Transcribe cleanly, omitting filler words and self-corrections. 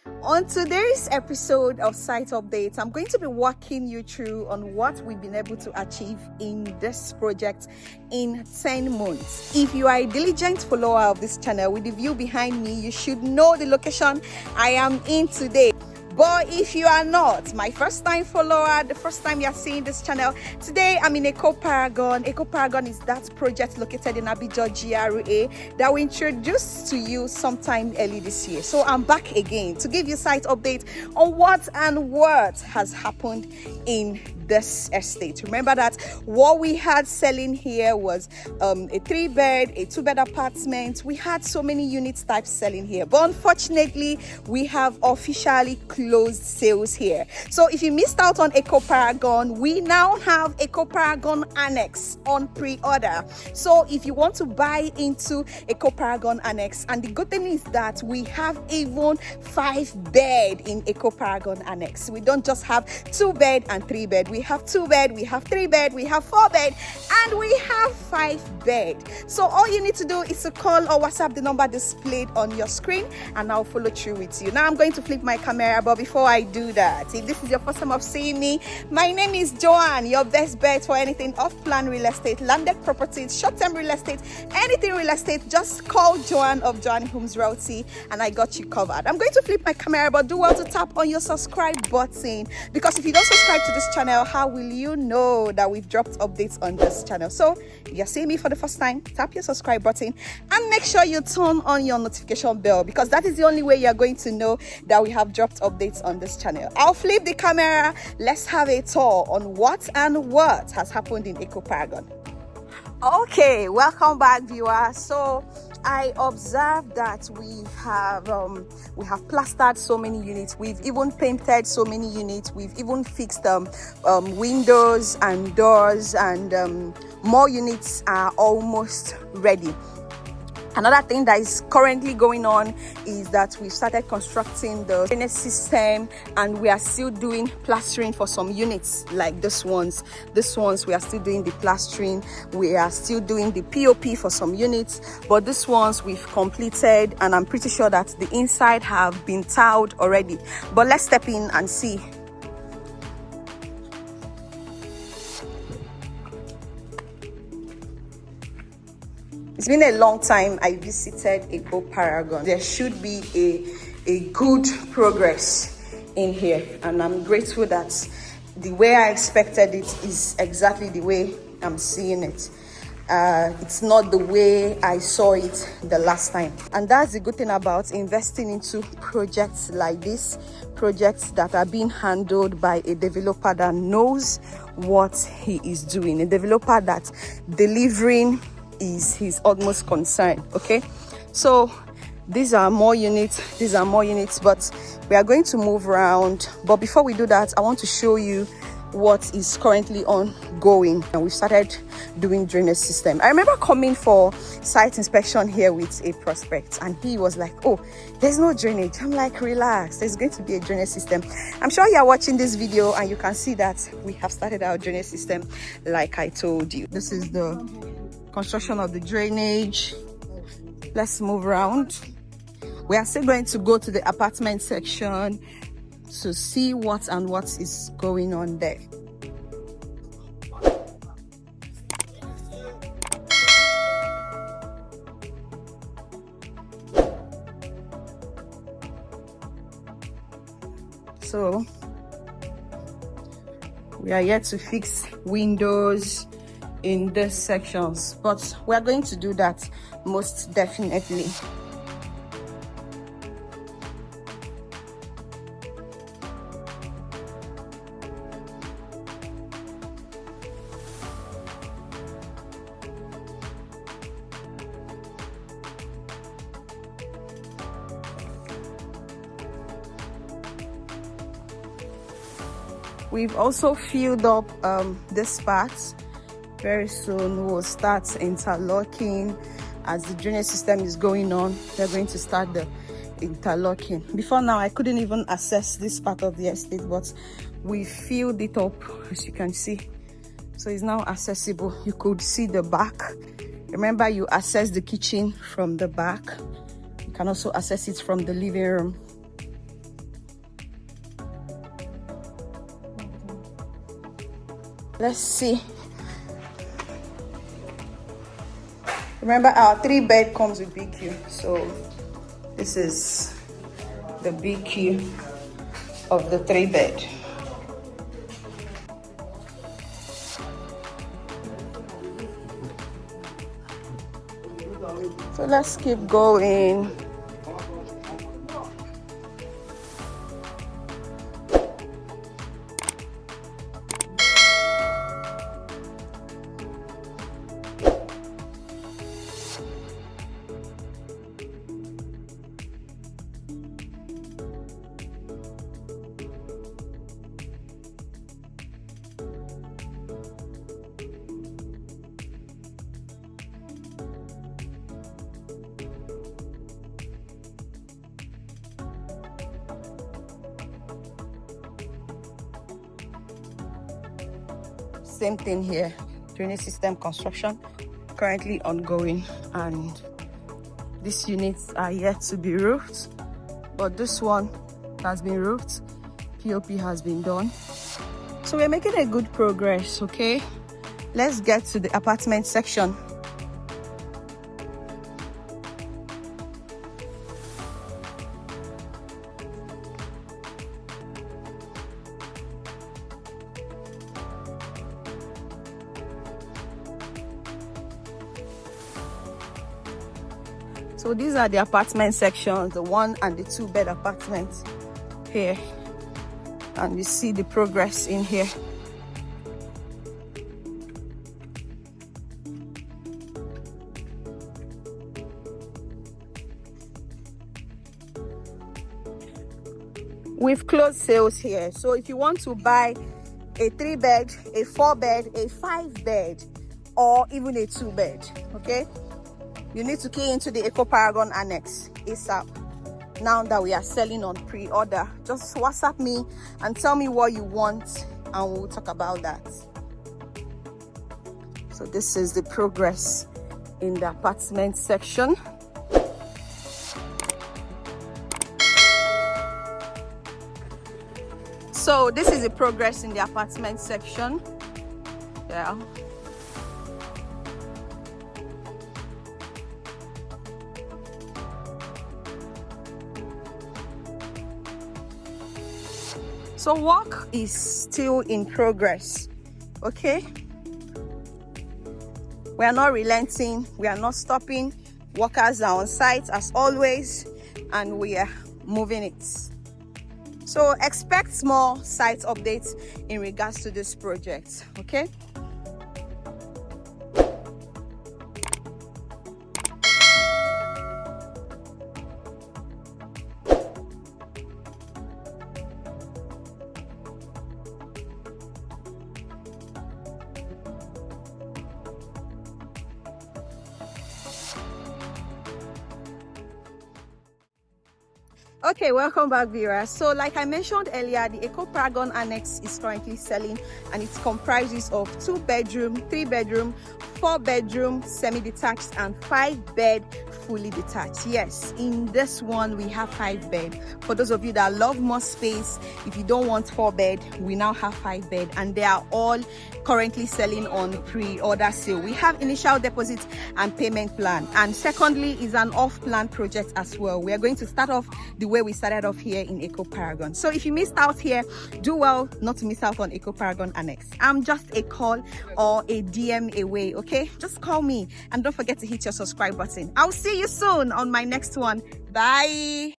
On today's episode of Site Updates, I'm going to be walking you through on what we've been able to achieve in this project in 10 months. If you are a diligent follower of this channel, with the view behind me, you should know the location I am in today. But if you are not my first time follower, the first time you are seeing this channel, today I'm in Eko Paragon. Eko Paragon is that project located in Abijo GRA that we introduced to you sometime early this year. So I'm back again to give you site update on what has happened in this estate. Remember that what we had selling here was a 3-bed, a 2-bed apartment. We had so many unit types selling here, but unfortunately we have officially closed sales here. So if you missed out on Eko Paragon, we now have Eko Paragon Annex on pre-order. So if you want to buy into Eko Paragon Annex, and the good thing is that we have even 5-bed in Eko Paragon Annex. We don't just have 2-bed and 3-bed. We have 2-bed, we have 3-bed, we have 4-bed, and we have 5-bed. So all you need to do is to call or WhatsApp the number displayed on your screen, and I'll follow through with you. Now I'm going to flip my camera, but before I do that, if this is your first time of seeing me, my name is Joanne, your best bet for anything off-plan real estate, landed properties, short-term real estate, anything real estate. Just call Joanne of Joanne Homes Realty, and I got you covered. I'm going to flip my camera, but do well to tap on your subscribe button, because if you don't subscribe to this channel, how will you know that we've dropped updates on this channel? So if you're seeing me for the first time, tap your subscribe button and make sure you turn on your notification bell, because that is the only way you're going to know that we have dropped updates on this channel. I'll flip the camera. Let's have a tour on what has happened in Eko Paragon. Okay, welcome back, viewers. So I observed that we have plastered so many units. We've even painted so many units. We've even fixed windows and doors, and more units are almost ready. Another thing that is currently going on is that we've started constructing the drainage system, and we are still doing plastering for some units like this ones. These ones we are still doing the plastering. We are still doing the POP for some units, but these ones we've completed, and I'm pretty sure that the inside have been tiled already. But let's step in and see. It's been a long time I visited Eko Paragon. There should be a good progress in here, and I'm grateful that the way I expected it is exactly the way I'm seeing it. It's not the way I saw it the last time, and that's the good thing about investing into projects like this, projects that are being handled by a developer that knows what he is doing, a developer that delivering is his utmost concern. Okay, so these are more units, but we are going to move around. But before we do that, I want to show you what is currently ongoing. And we started doing drainage system. I remember coming for site inspection here with a prospect, and he was like, oh, there's no drainage. I'm like, relax, there's going to be a drainage system. I'm sure you are watching this video and you can see that we have started our drainage system like I told you. This is the construction of the drainage. Let's move around. We are still going to go to the apartment section to see what is going on there. So we are yet to fix windows in these sections, but we are going to do that most definitely. We've also filled up this part. Very soon we'll start interlocking. As the drainage system is going on, they're going to start the interlocking. Before now, I couldn't even access this part of the estate, but we filled it up, as you can see. So it's now accessible. You could see the back. Remember, you access the kitchen from the back. You can also access it from the living room. Let's see. Remember, our 3-bed comes with BQ, so this is the BQ of the 3-bed. So let's keep going. Same thing here. Drainage system construction currently ongoing, and these units are yet to be roofed, but this one has been roofed. POP has been done, so we're making a good progress. Okay, let's get to the apartment section. So these are the apartment sections, the 1 and the 2-bed apartments here, and you see the progress in here. We've closed sales here, so if you want to buy a 3-bed, a 4-bed, a 5-bed, or even a 2-bed, okay, you need to key into the Eko Paragon Annex ASAP. Now that we are selling on pre-order, just WhatsApp me and tell me what you want, and we'll talk about that. So this is the progress in the apartment section. So this is the progress in the apartment section. Yeah. So work is still in progress, okay? We are not relenting, we are not stopping. Workers are on site as always, and we are moving it. So expect more site updates in regards to this project, okay? Okay, welcome back, viewers. So like I mentioned earlier, the Eko Paragon Annex is currently selling, and it comprises of 2-bedroom, 3-bedroom, 4-bedroom, semi-detached, and 5-bed fully detached. Yes, in this one we have 5-bed. For those of you that love more space, if you don't want 4-bed, we now have 5-bed, and they are all currently selling on pre-order sale. We have initial deposit and payment plan, and secondly is an off-plan project as well. We are going to start off the way we started off here in Eko Paragon. So if you missed out here, do well not to miss out on Eko Paragon Annex. I'm just a call or a DM away, okay? Just call me, and don't forget to hit your subscribe button. I'll see you soon on my next one. Bye.